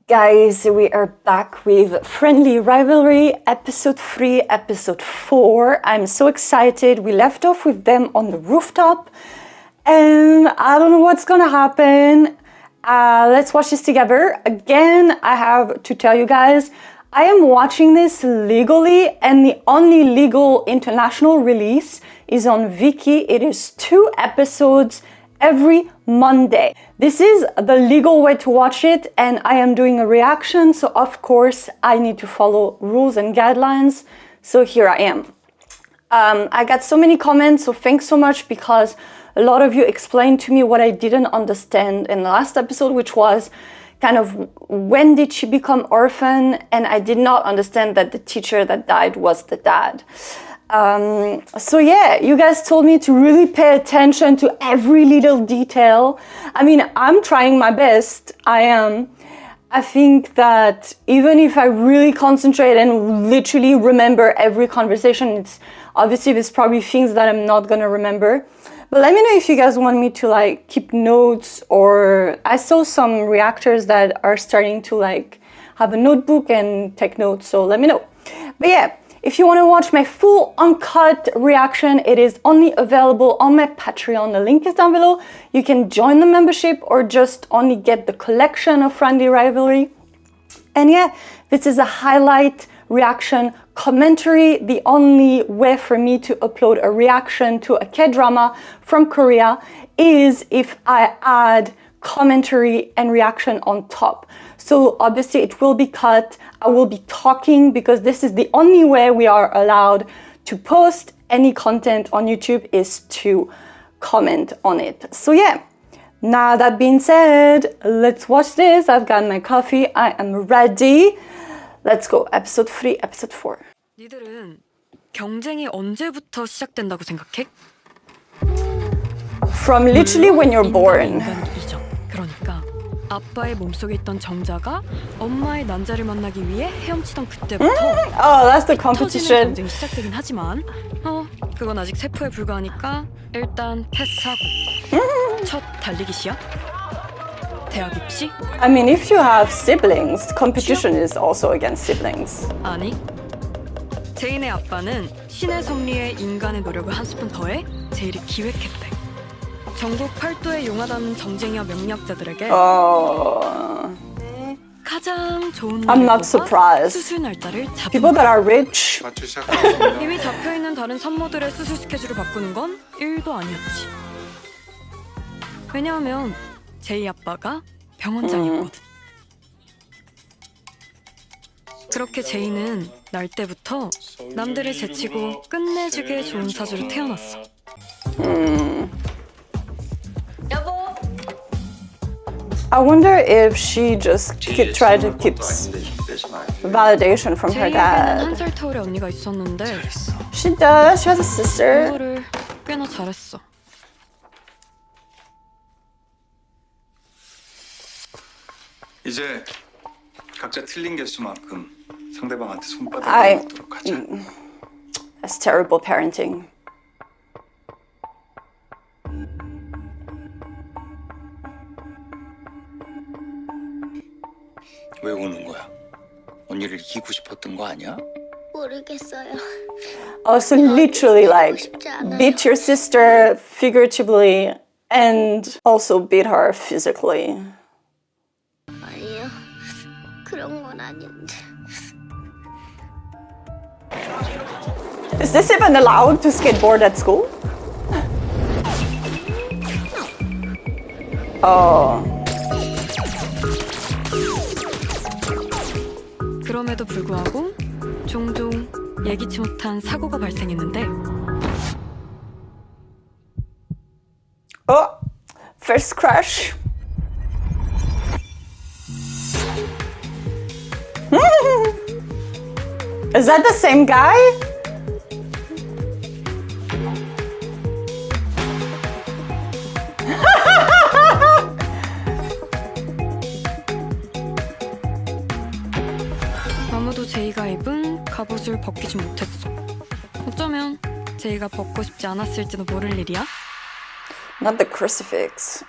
Guys, we are back with Friendly Rivalry, episode 3, episode 4. I'm so excited. We left off with them on the rooftop, and I don't know what's gonna happen. Let's watch this together. Again, I have to tell you guys, I am watching this legally, and the only legal international release is on Viki. It is 2 episodes every Monday. This is the legal way to watch it, and I am doing a reaction, so of course I need to follow rules and guidelines. So here I am. I got so many comments, so thanks so much, because a lot of you explained to me what I didn't understand in the last episode, which was kind of when did she become orphan, and I did not understand that the teacher that died was the dad. So yeah, you guys told me to really pay attention to every little detail. I mean, I'm trying my best. I am. I think that even if I really concentrate and literally remember every conversation, it's obviously there's probably things that I'm not gonna remember. But let me know if you guys want me to like keep notes, or I saw some reactors that are starting to like have a notebook and take notes, so let me know. But yeah, if you want to watch my full uncut reaction, it is only available on my Patreon. The link is down below. You can join the membership or just only get the collection of Friendly Rivalry. And yeah, this is a highlight reaction commentary. The only way for me to upload a reaction to a K-drama from Korea is if I add commentary and reaction on top. So obviously it will be cut. I will be talking because this is the only way we are allowed to post any content on YouTube, is to comment on it. So yeah, now that being said, let's watch this. I've got my coffee. I am ready. Let's go. Episode 3, episode 4. 니들은 경쟁이 언제부터 시작된다고 생각해? From literally when you're born. 그러니까 아빠의 몸속에 있던 정자가 엄마의 난자를 만나기 위해 헤엄치던 그때부터 Oh, that's the competition. 경쟁이 시작되긴 하지만 그건 아직 세포에 불과하니까 일단 패스하고 첫 달리기 시합? 대학 입시? I mean, if you have siblings, competition is also against siblings. 아니, 제인의 아빠는 신의 섭리에 인간의 노력을 한 스푼 더해 제일이 기획했대. 전국 8도의 용하다는 정쟁이와 명리학자들에게 가장 좋은 I'm not surprised. 수술 날짜를 잡은 People that are rich. 이미 잡혀있는 다른 산모들의 수술 스케줄을 바꾸는 건 1도 아니었지. 왜냐하면 제이 아빠가 병원장이었거든. 그렇게 제이는 날 때부터 남들을 제치고 끝내주게 좋은 사주로 태어났어. 여보. I wonder if she just tried to keep validation from her dad. 제이에게는 1살 터울의 언니가 있었는데 She does. She has a sister. 공부를 꽤나 잘했어. 이제 각자 틀린 개수만큼 상대방한테 손바닥을 놓도록 하자. That's terrible parenting. 왜 우는 거야? 언니를 이기고 싶었던 거 아니야? 모르겠어요. Also, literally, like, beat your sister figuratively and also beat her physically. 아니요, 그런 건 아닌데. Is this even allowed to skateboard at school? Oh. 그럼에도 불구하고 종종 예기치 못한 사고가 발생했는데 Oh, first crush. Is that the same guy? 아무도 제이가 입은 갑옷을 벗기지 못했어. 어쩌면 제이가 벗고 싶지 않았을지도 모를 일이야. Not the crucifix.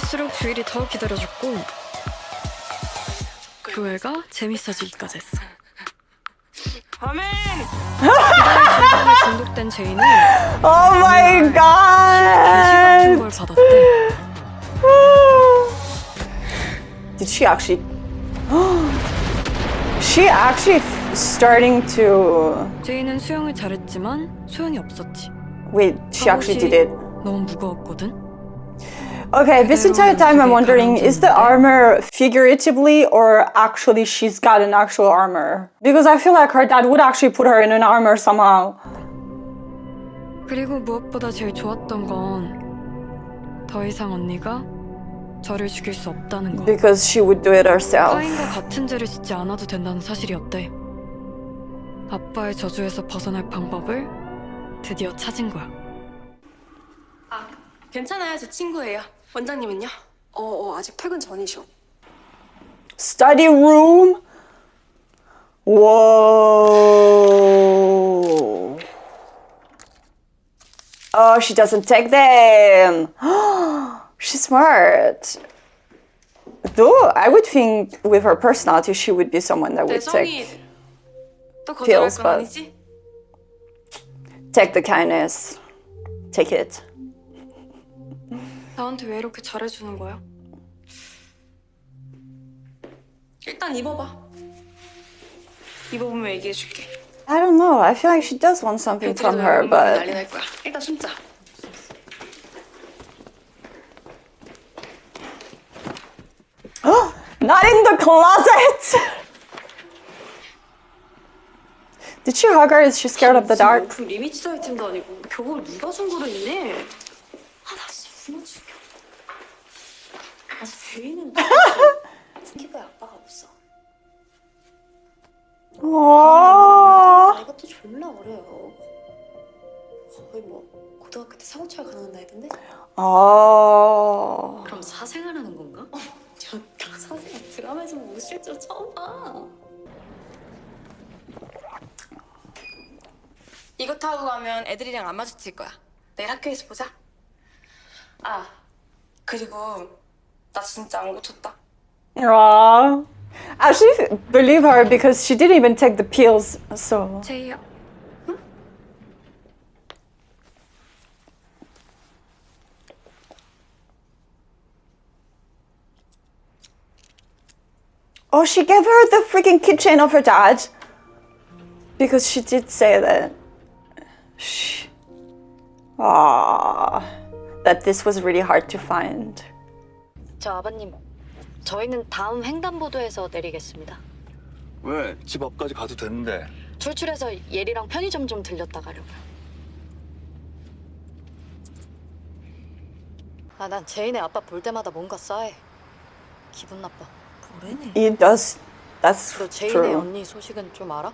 갈수록 주일이 더 기다려졌고 교회가 재밌어지기까지 했어. 아멘! 기다릴 즐거움에 중독된 제인은 Oh my 게시 같은 god! 걸 받았대. Did she actually? She actually starting to. 제인은 수영을 잘했지만 소용이 없었지. Wait, she actually did it. 너무 무거웠거든. Okay, this entire time I'm wondering, is the armor figuratively or actually she's got an actual armor? Because I feel like her dad would actually put her in an armor somehow. 그리고 무엇보다 제일 좋았던 건 더 이상 언니가 저를 죽일 수 없다는 거. Because she would do it herself. 카인과 같은 죄를 짓지 않아도 된다는 사실이었대. 아빠의 저주에서 벗어날 방법을 드디어 찾은 거야. 괜찮아요. 제 친구예요. 원장님은요? 아직 퇴근 전이셔. Study room? Whoa. Oh, she doesn't take them. She's smart. Though I would think with her personality, she would be someone that 내 would 성이 take 또 거절할 pills, 건 but 아니지? take the kindness. Take it. 나한테 왜 이렇게 잘해주는 거야? 일단 입어봐. 입어보면 얘기해줄게. I don't know. I feel like she does want something from her, 난리 but 날 거야. 일단 숨자. not in the closet. Did she hug her? Is she scared of the dark? 그 리미티드 아이템도 아니고 교복을 누가 준 거를 있네. 나 진짜 굶어 죽여. 제이는 스키브의 아빠가 없어. Aww. 이것도 졸라 어려요. 거의 고등학교 때 사고치가 가능한 나이던데? Oh. 그럼 사생활하는 건가? 저 사생활 드라마에서 보고 실제로 처음 봐. 이거 타고 가면 애들이랑 안 마주칠 거야. 내일 학교에서 보자. 그리고 나 진짜 안 고쳤다. Aww. I actually believe her because she didn't even take the pills. So. 제이야. Oh, she gave her the freaking keychain of her dad. Because she did say that. That this was really hard to find. 저 아버님, 저희는 다음 횡단보도에서 내리겠습니다. 왜? 집 앞까지 가도 되는데. 출출해서 예리랑 편의점 좀 들렸다 가려고요. 난 제인의 아빠 볼 때마다 뭔가 싸해. 기분 나빠. 뭐래네. It does. That's 너 제인의 true. 언니 소식은 좀 알아?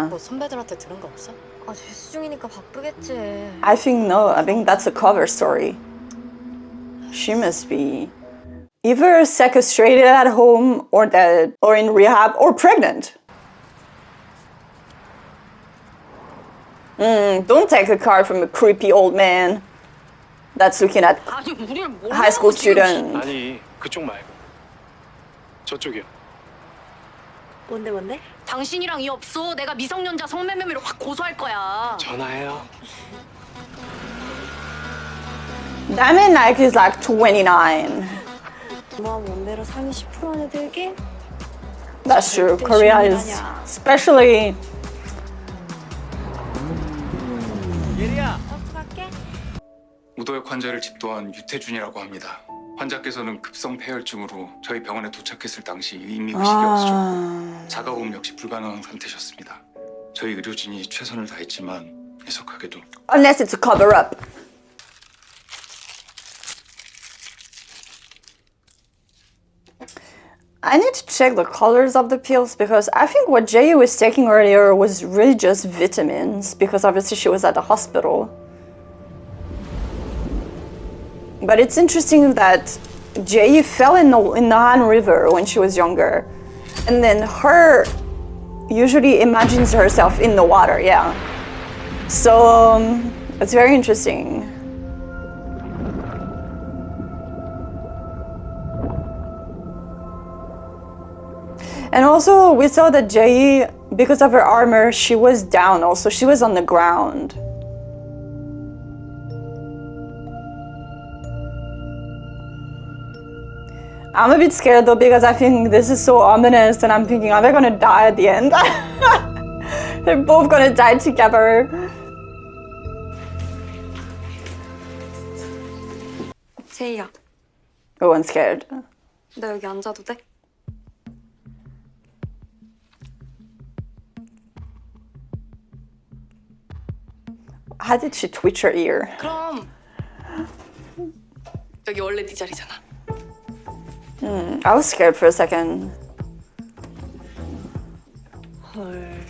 뭐 선배들한테 들은 거 없어? 재수 중이니까 바쁘겠지. I think no. I think that's a cover story. She must be either sequestrated at home or dead or in rehab or pregnant. Don't take a card from a creepy old man that's looking at high school student. 아니 그쪽 말고 저쪽이요. 뭔데? 당신이랑 이 업소 내가 미성년자 성매매로 확 고소할 거야. 전화해요. That man like is like 29. 마음 원대로 상위 10% 안에 들게? That's true. Korea is especially. 우도역 환자를 집도한 유태준이라고 합니다. 환자께서는 급성 폐혈증으로 저희 병원에 도착했을 당시 이미 의식이 없으셨고 자가호흡 역시 불가능한 상태셨습니다. 저희 의료진이 최선을 다했지만 애석하게도 Unless it's a cover up. I need to check the colors of the pills because I think what Jae was taking earlier was really just vitamins because obviously she was at the hospital. But it's interesting that Jae fell in the Han River when she was younger. And then her usually imagines herself in the water, yeah. So it's very interesting. And also, we saw that Jae, because of her armor, she was down also. She was on the ground. I'm a bit scared though because I think this is so ominous and I'm thinking, are they gonna die at the end? They're both gonna die together. 제이야, Oh, I'm scared. 나 여기 앉아도 돼? How did she twitch her ear? 그럼 여기 원래 네 자리잖아. I was scared for a second. 헐,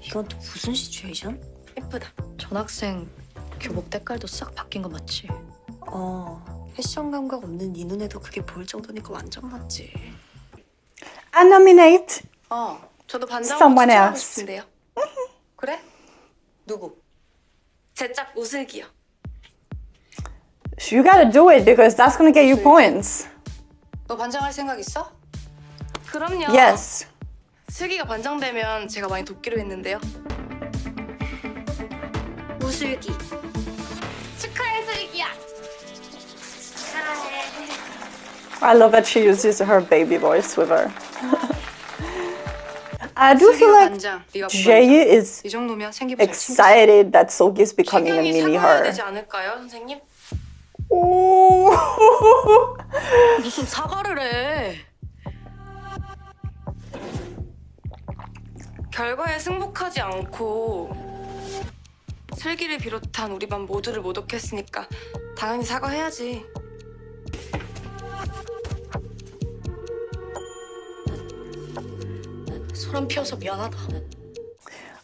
이건 또 무슨 시츄에이션? 예쁘다. 전학생 교복 때깔도 싹 바뀐 거 맞지? 패션 감각 없는 네 눈에도 그게 보일 정도니까 완전 맞지. I nominate. 저도 반장으로 Someone 추천하고 else. 싶은데요. 그래? 누구? 제 짝 오슬기요. You gotta do it because that's gonna get you points. 너 반장할 생각 있어? 그럼요. Yes. 슬기가 반장되면 제가 많이 돕기로 했는데요. 오슬기. 축하해 슬기야. 축하해. I love that she uses her baby voice with her. I do feel 슬기가 like 반장, 네가 Jae 부반장. is 이 정도면 생기부 잘 챙겼어. excited that Seok is becoming a 태경이 mini 사과해야 her. 되지 않을까요, 선생님? Ooh. 무슨 사과를 해? 결과에 승복하지 않고 슬기를 비롯한 우리 반 모두를 모독했으니까 당연히 사과해야지. 소름 피워서 미안하다.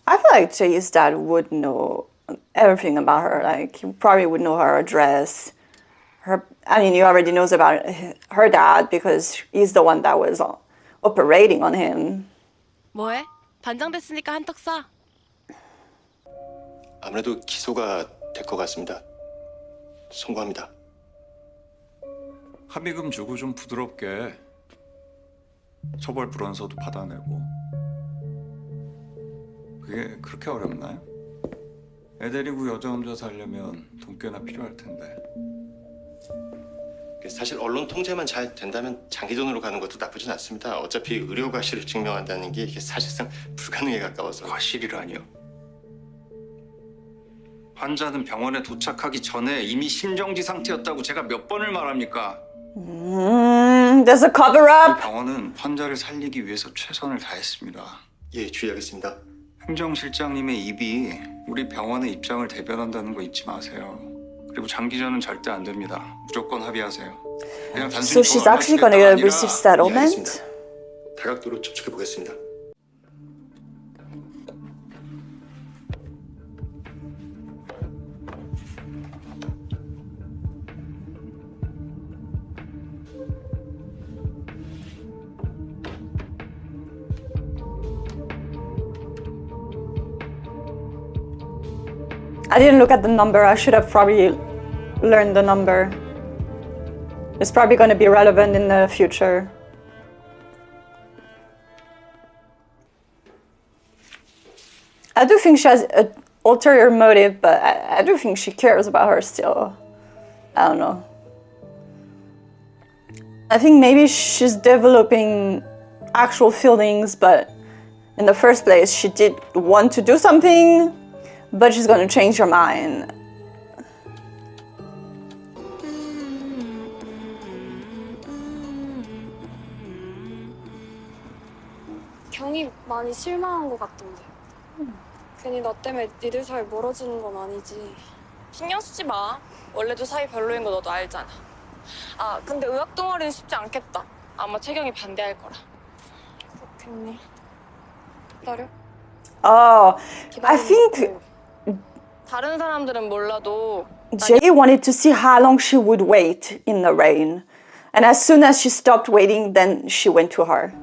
I feel like Jae's dad would know everything about her. Like, he probably would know her address. I mean, he already knows about her dad because he's the one that was operating on him. 뭐해? 반장 됐으니까 한턱 쏴. 아무래도 기소가 될 것 같습니다. 송구합니다. 합의금 주고 좀 부드럽게 처벌 불원서도 받아내고. 그게 그렇게 어렵나요? 애 데리고 여자 혼자 살려면 돈 꽤나 필요할 텐데. 사실 언론 통제만 잘 된다면 장기전으로 가는 것도 나쁘진 않습니다. 어차피 의료 과실을 증명한다는 게 이게 사실상 불가능에 가까워서. 과실이라니요? 환자는 병원에 도착하기 전에 이미 심정지 상태였다고 제가 몇 번을 말합니까? There's a cover 이 up. 병원은 환자를 살리기 위해서 최선을 다했습니다. 예, 주의하겠습니다. 행정실장님의 입이 우리 병원의 입장을 대변한다는 거 잊지 마세요. 그리고 장기전은 절대 안 됩니다. 무조건 합의하세요. 그냥 So 단순히 she's 돈 얼마 actually 주겠다가 gonna 아니라 receive 예, settlement? 알겠습니다. 다각도로 접촉해 보겠습니다. I didn't look at the number. I should have probably learned the number. It's probably going to be relevant in the future. I do think she has an ulterior motive, but I do think she cares about her still. I don't know. I think maybe she's developing actual feelings, but in the first place, she did want to do something, but she's gonna change her mind. 경이 많이 실망한 것 같던데. 괜히 너 때문에 니들 사이 멀어지는 건 아니지. 신경 쓰지 마. 원래도 사이 별로인 거 너도 알잖아. 아, 근데 의학 동아리는 쉽지 않겠다. 아마 채경이 반대할 거라. 그렇겠네. 기다려. Oh, I think 다른 사람들은 몰라도 Jae wanted to see how long she would wait in the rain. And as soon as she stopped waiting, then she went to her.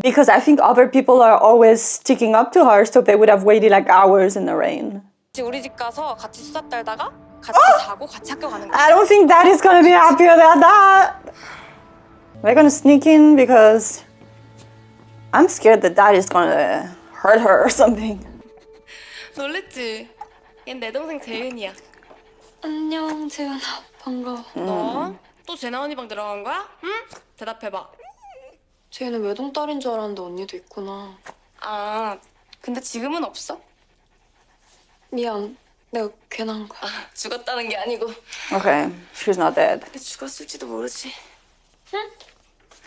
Because I think other people are always sticking up to her, so they would have waited like hours in the rain. 우리 집 가서 같이 수다 떨다가 같이 자고 같이 학교 가는 거야. I don't think Dad is gonna be happy about that. We're gonna sneak in because I'm scared that dad is gonna hurt her or something. 놀랬지? 얜 내 동생 재윤이야. 안녕, 재현아. 반가워. 너? 또 재나 언니 방 들어간 거야? 응? 대답해봐. 재현은 외동딸인 줄 알았는데 언니도 있구나. 아, 근데 지금은 없어? 미안. 내가 괜한 거야. 죽었다는 게 아니고. Okay, she's not dead. 근데 죽었을지도 모르지.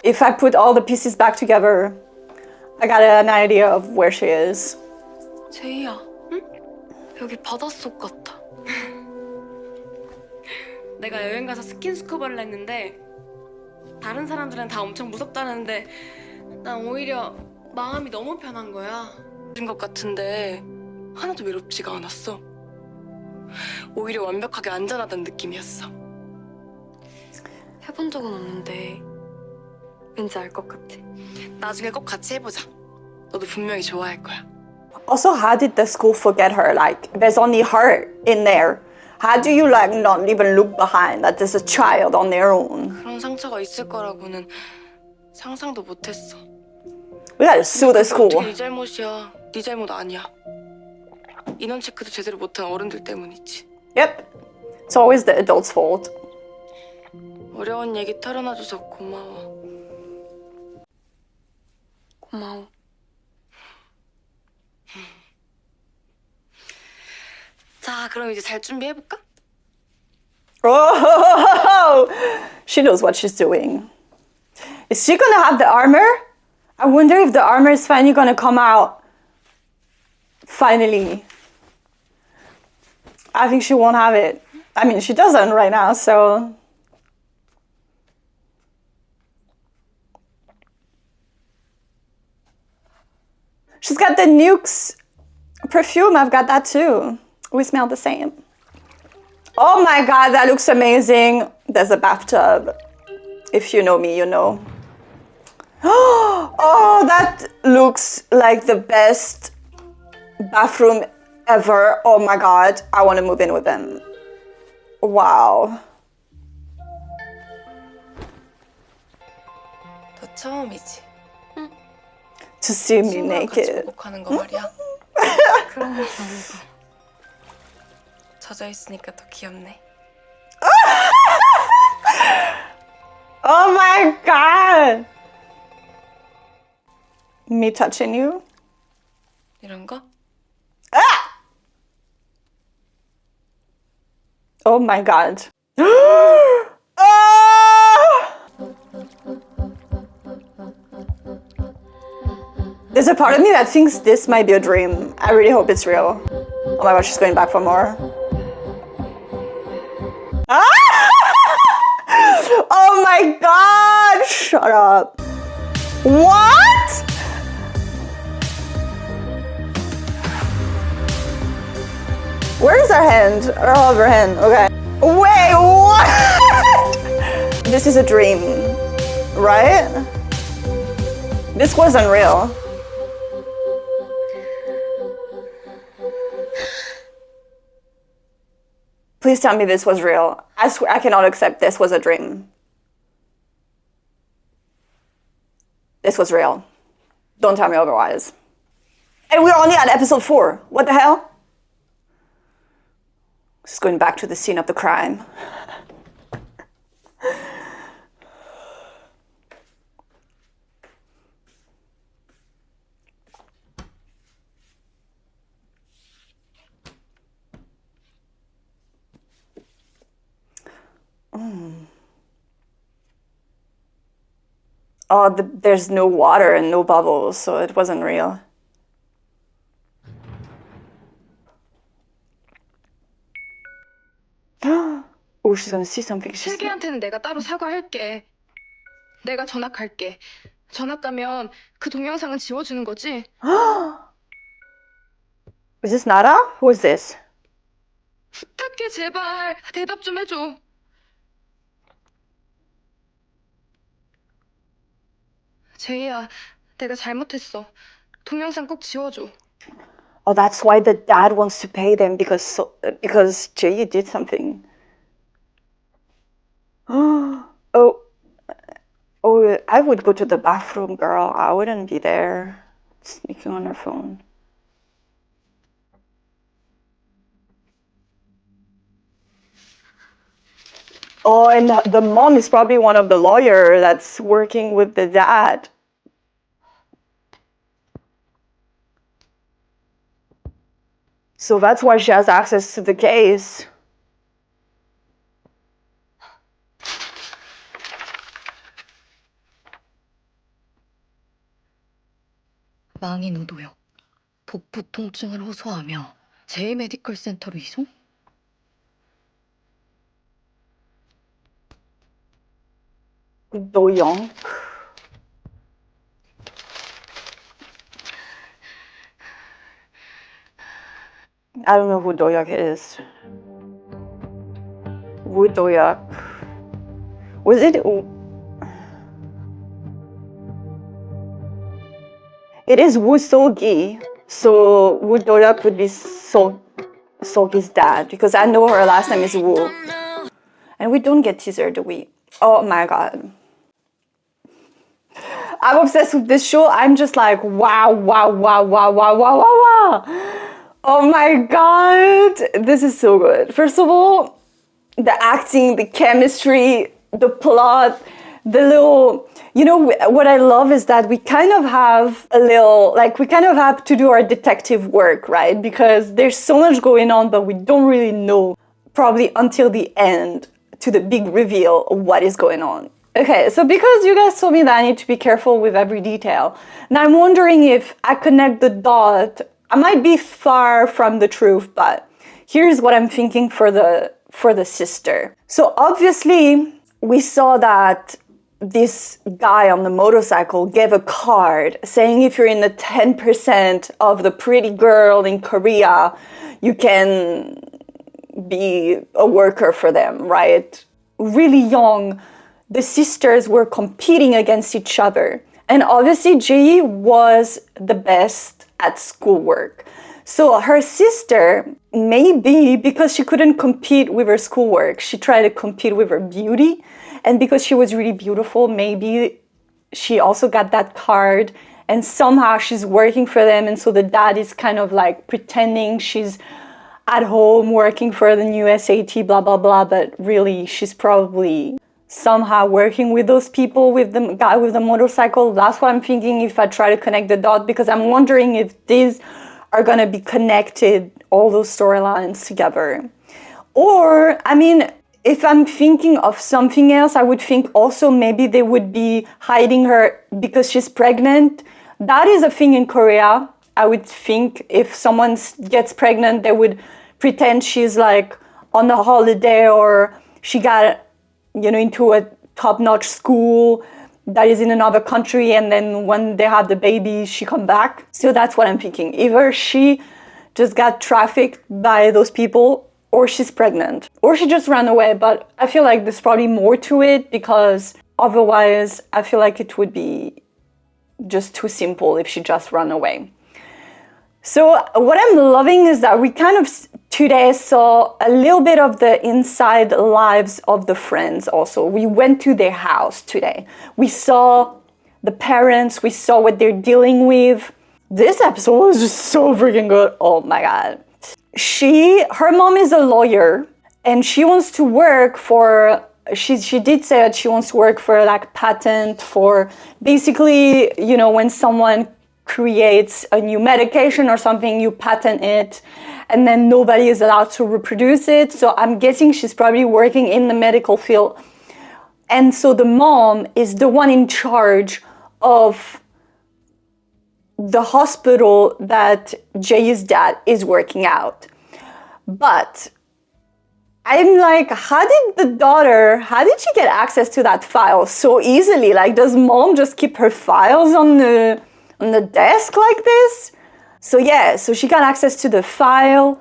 If I put all the pieces back together, I got an idea of where she is. 제이야. 응? 여기 바닷속 같아. 내가 여행 가서 스킨스쿠버를 했는데 다른 사람들은 다 엄청 무섭다는데 난 오히려 마음이 너무 편한 거야. 것 같은데 하나도 외롭지가 않았어. 오히려 완벽하게 안전하다는 느낌이었어. 해본 적은 없는데 왠지 알 것 같아. 나중에 꼭 같이 해보자. 너도 분명히 좋아할 거야. Also, how did the school forget her? Like, there's only her in there. How do you like not even look behind that there's a child on their own? 그런 상처가 있을 거라고는 상상도 못했어. We gotta sue the school. 어떻게 네 잘못이야. 네 잘못 아니야. 인원 체크도 제대로 못한 어른들 때문이지. Yep. It's always the adult's fault. 어려운 얘기 털어놔줘서 고마워. 고마워. 자, 그럼 이제 잘 준비해볼까? Oh, she knows what she's doing. Is she gonna have the armor? I wonder if the armor is finally gonna come out. Finally. I think she won't have it. I mean, she doesn't right now, so. She's got the Nuke's perfume. I've got that too. We smell the same. Oh my god, that looks amazing. There's a bathtub. If you know me, you know. Oh, that looks like the best bathroom ever. Oh my god, I want to move in with them. Wow. 너 처음이지? To see me 친구랑 같이 naked. 목욕하는 거 말이야. 그런 건 아니고. 젖어 있으니까 더 귀엽네. Oh my god. Me touching you? 이런 거? Oh my god. Ah! There's a part of me that thinks this might be a dream. I really hope it's real. Oh my god, she's going back for more. Ah! Oh my god! Shut up. What? Where is her hand? Oh, her hand. Okay. Wait, what? This is a dream, right? This wasn't real. Please tell me this was real. I swear I cannot accept this was a dream. This was real. Don't tell me otherwise. And we're only at episode 4. What the hell? Just going back to the scene of the crime. Oh, there's no water and no bubbles, so it wasn't real. Oh, she's gonna see something. She's... 슬기한테는 내가 따로 사과할게. 내가 전학할게. 전학 가면 그 동영상은 지워주는 거지? Is this Nara? Who is this? 부탁해 제발 대답 좀 해줘. 제이야, 내가 잘못했어. 동영상 꼭 지워줘. Oh, that's why the dad wants to pay them because Jay did something. Oh, Oh, I would go to the bathroom, girl. I wouldn't be there sneaking on her phone. Oh, and the mom is probably one of the lawyers that's working with the dad. So that's why she has access to the case. 망인 우도혁, 복부 통증을 호소하며 제2메디컬 센터로 이송? Doyoung. I don't know who Doyoung is. Woo Doyoung. Was it? It is Woo So-gi. So Woo Doyoung could be So-gi's dad because I know her last name is Woo. And we don't get teaser, do we? Oh my god. I'm obsessed with this show. I'm just like, wow, wow, wow, wow, wow, wow, wow, wow. Oh my god. This is so good. First of all, the acting, the chemistry, the plot, the little, you know, what I love is that we kind of have a little, like, we kind of have to do our detective work, right? Because there's so much going on, but we don't really know probably until the end to the big reveal of what is going on. Okay, so because you guys told me that I need to be careful with every detail, now I'm wondering if I connect the dot. I might be far from the truth, but here's what I'm thinking for the sister. So obviously, we saw that this guy on the motorcycle gave a card saying if you're in the 10% of the pretty girl in Korea, you can be a worker for them, right? Really young, the sisters were competing against each other. And obviously, Jae was the best at schoolwork. So her sister, maybe because she couldn't compete with her schoolwork, she tried to compete with her beauty. And because she was really beautiful, maybe she also got that card and somehow she's working for them. And so the dad is kind of like pretending she's at home working for the new SAT, blah, blah, blah. But really, she's probably somehow working with those people, with the guy with the motorcycle. That's what I'm thinking if I try to connect the dot, because I'm wondering if these are gonna be connected, all those storylines together. Or, I mean, if I'm thinking of something else, I would think also maybe they would be hiding her because she's pregnant. That is a thing in Korea. I would think if someone gets pregnant, they would pretend she's like on a holiday or she got, you know, into a top-notch school that is in another country, and then when they have the baby, she come back. So that's what I'm thinking. Either she just got trafficked by those people, or she's pregnant, or she just ran away. But I feel like there's probably more to it, because otherwise I feel like it would be just too simple if she just ran away. So what I'm loving is that we kind of today saw a little bit of the inside lives of the friends also. We went to their house today. We saw the parents, we saw what they're dealing with. This episode was just so freaking good. Oh my god. Her mom is a lawyer and she wants to work for, she did say that she wants to work for like patent for basically, you know, when someone creates a new medication or something, you patent it and then nobody is allowed to reproduce it. So I'm guessing she's probably working in the medical field. And so the mom is the one in charge of the hospital that Jae's dad is working out. But I'm like, how did she get access to that file so easily? Like, does mom just keep her files on the desk like this? So yeah, so she got access to the file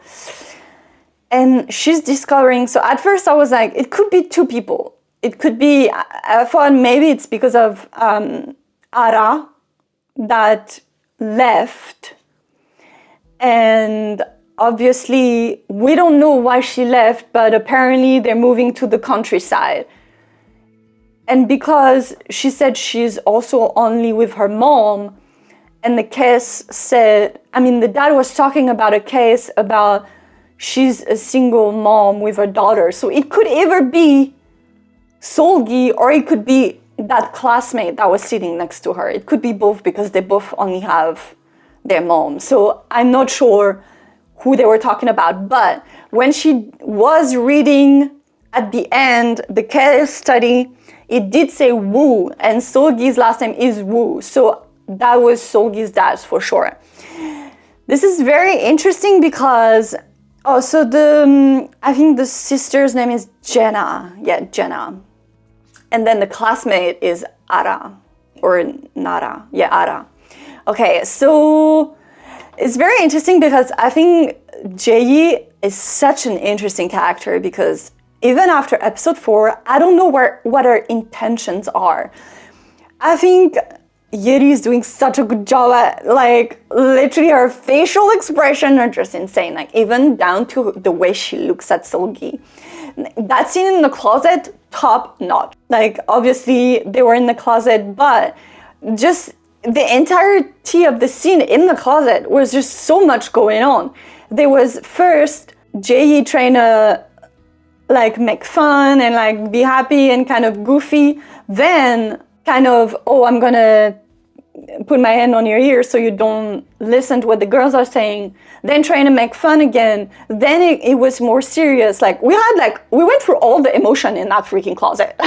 and she's discovering. So at first I was like, it could be two people. It could be, I thought maybe it's because of Ara that left. And obviously we don't know why she left, but apparently they're moving to the countryside. And because she said she's also only with her mom, and the case said, the dad was talking about a case about she's a single mom with her daughter. So it could either be Seulgi or it could be that classmate that was sitting next to her. It could be both because they both only have their mom. So I'm not sure who they were talking about. But when she was reading at the end the case study, it did say Woo, and Seulgi's last name is Woo. So that was Seulgi's dad for sure. This is very interesting because also I think the sister's name is Jenna. Yeah, Jenna. And then the classmate is Ara or Nara. Yeah, Ara. Okay, so it's very interesting because I think Jae is such an interesting character because even after episode 4, I don't know what her intentions are. I think Yeri is doing such a good job at, like, literally her facial expression are just insane. Like, even down to the way she looks at Seulgi. That scene in the closet, top notch. Like, obviously, they were in the closet, but just the entirety of the scene in the closet was just so much going on. There was first Jae trying to, like, make fun and, like, be happy and kind of goofy. Then kind of, oh, I'm gonna put my hand on your ear so you don't listen to what the girls are saying. Then trying to make fun again. Then it was more serious. Like, we went through all the emotion in that freaking closet.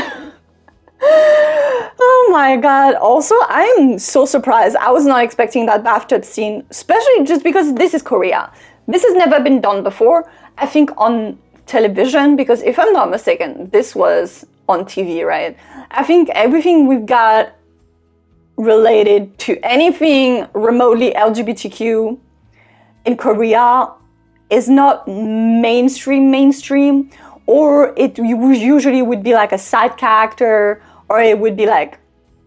Oh my god. Also, I'm so surprised. I was not expecting that bathtub scene, especially just because this is Korea. This has never been done before, I think, on television, because if I'm not mistaken, this was on TV, right? I think everything we've got related to anything remotely LGBTQ in Korea is not mainstream, or it usually would be like a side character, or it would be like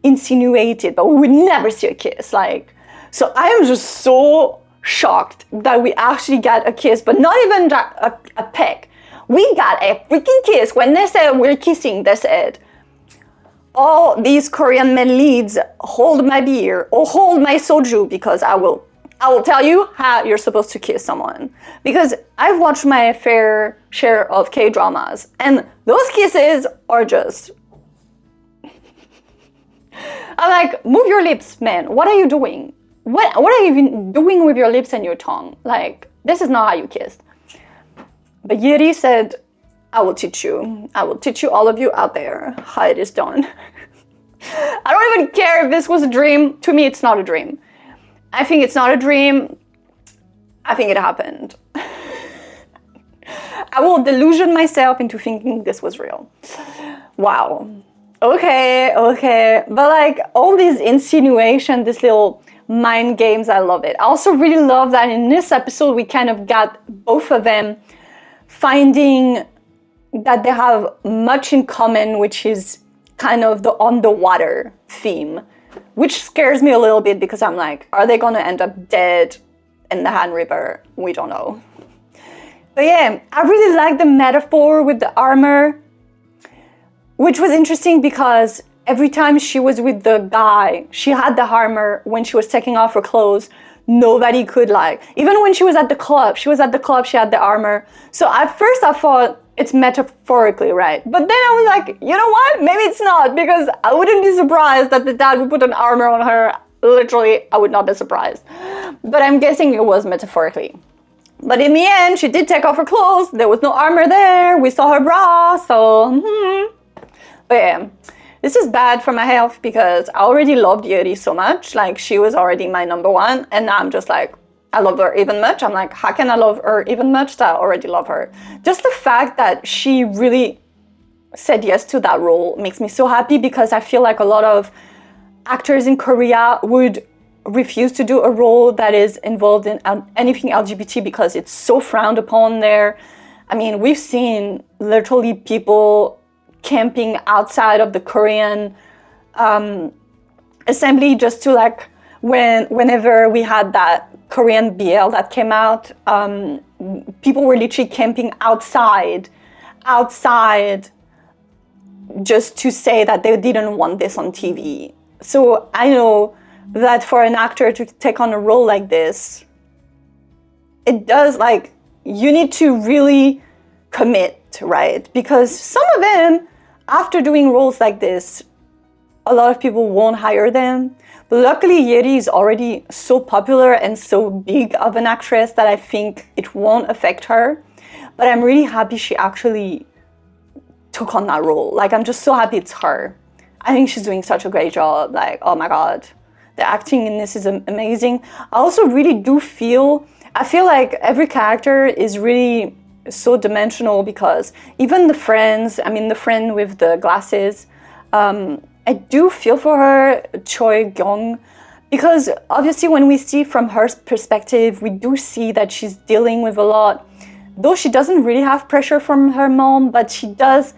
insinuated, but we would never see a kiss. Like, so I am just so shocked that we actually got a kiss, but not even a peck. We got a freaking kiss. When they said we're kissing, they said, all these Korean men leads, hold my beer or hold my soju, because I will tell you how you're supposed to kiss someone. Because I've watched my fair share of K-dramas, and those kisses are just... I'm like, move your lips, man. What are you doing? What are you even doing with your lips and your tongue? Like, this is not how you kiss. But Yeri said, I will teach you. I will teach you, all of you out there, how it is done. I don't even care if this was a dream. To me, it's not a dream. I think it's not a dream. I think it happened. I will delusion myself into thinking this was real. Wow. Okay. But like, all these insinuations, this little mind games, I love it. I also really love that in this episode, we kind of got both of them finding that they have much in common, which is kind of the underwater theme, which scares me a little bit because I'm like, are they gonna end up dead in the Han River? We don't know. But yeah, I really like the metaphor with the armor, which was interesting because every time she was with the guy, she had the armor. When she was taking off her clothes, nobody could, like, even when she was at the club, she had the armor. So at first I thought it's metaphorically, right? But then I was like, you know what? Maybe it's not, because I wouldn't be surprised that the dad would put an armor on her. Literally, I would not be surprised. But I'm guessing it was metaphorically. But in the end, she did take off her clothes. There was no armor there. We saw her bra, so... But yeah, this is bad for my health because I already loved Yeri so much. Like, she was already my number one, and now I'm just like, I love her even much. I'm like, how can I love her even much that I already love her? Just the fact that she really said yes to that role makes me so happy, because I feel like a lot of actors in Korea would refuse to do a role that is involved in anything LGBT because it's so frowned upon there. I mean, we've seen literally people camping outside of the Korean assembly just to, like, whenever we had that Korean BL that came out, people were literally camping outside just to say that they didn't want this on TV. So I know that for an actor to take on a role like this, it does, like, you need to really commit, right? Because some of them, after doing roles like this, a lot of people won't hire them. But luckily, Yeri is already so popular and so big of an actress that I think it won't affect her. But I'm really happy she actually took on that role. Like, I'm just so happy it's her. I think she's doing such a great job. Like, oh my God. The acting in this is amazing. I also really do I feel like every character is really so dimensional, because even the friend with the glasses, I do feel for her, Choi Gyung, because obviously when we see from her perspective, we do see that she's dealing with a lot. Though she doesn't really have pressure from her mom, but she does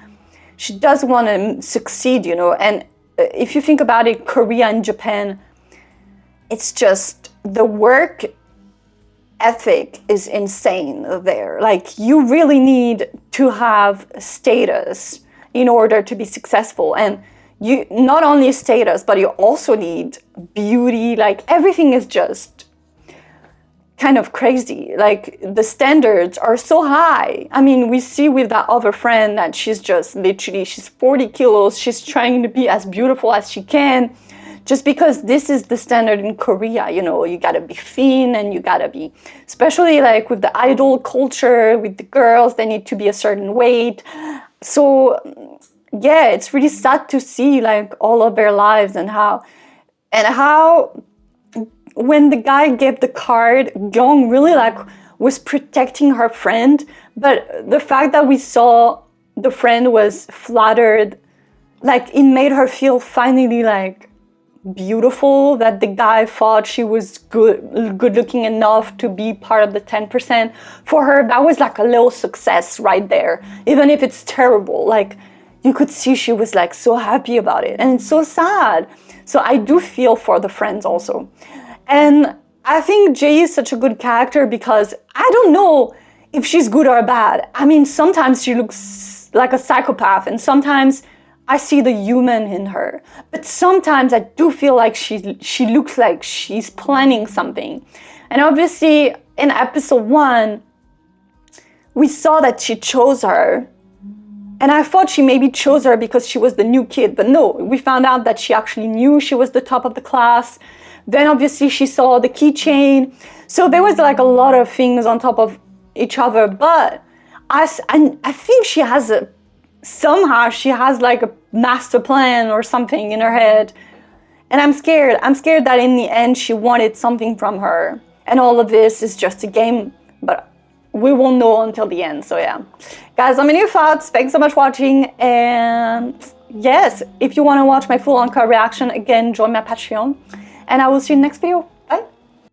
want to succeed, you know. And if you think about it, Korea and Japan, it's just the work ethic is insane there. Like, you really need to have status in order to be successful. And you not only status, but you also need beauty. Like, everything is just kind of crazy. Like, the standards are so high. I mean, we see with that other friend that she's just literally, she's 40 kilos. She's trying to be as beautiful as she can, just because this is the standard in Korea. You know, you gotta be thin, and you gotta be, especially like with the idol culture, with the girls, they need to be a certain weight. So yeah, it's really sad to see like all of their lives and how when the guy gave the card, Gyung really like was protecting her friend, but the fact that we saw the friend was flattered, like, it made her feel finally like beautiful, that the guy thought she was good looking enough to be part of the 10%. For her, that was like a little success right there, even if it's terrible. Like, you could see she was like so happy about it, and it's so sad. So I do feel for the friends also. And I think Jae is such a good character because I don't know if she's good or bad. I mean, sometimes she looks like a psychopath, and sometimes I see the human in her. But sometimes I do feel like she looks like she's planning something. And obviously in episode 1, we saw that she chose her. And I thought she maybe chose her because she was the new kid. But no, we found out that she actually knew she was the top of the class. Then obviously she saw the keychain. So there was like a lot of things on top of each other. But I think she has somehow she has like a master plan or something in her head. And I'm scared. I'm scared that in the end she wanted something from her. And all of this is just a game. But we won't know until the end. So yeah. Guys, let me know your thoughts. Thanks so much for watching. And yes, if you want to watch my full on-cut reaction, again, join my Patreon. And I will see you in the next video.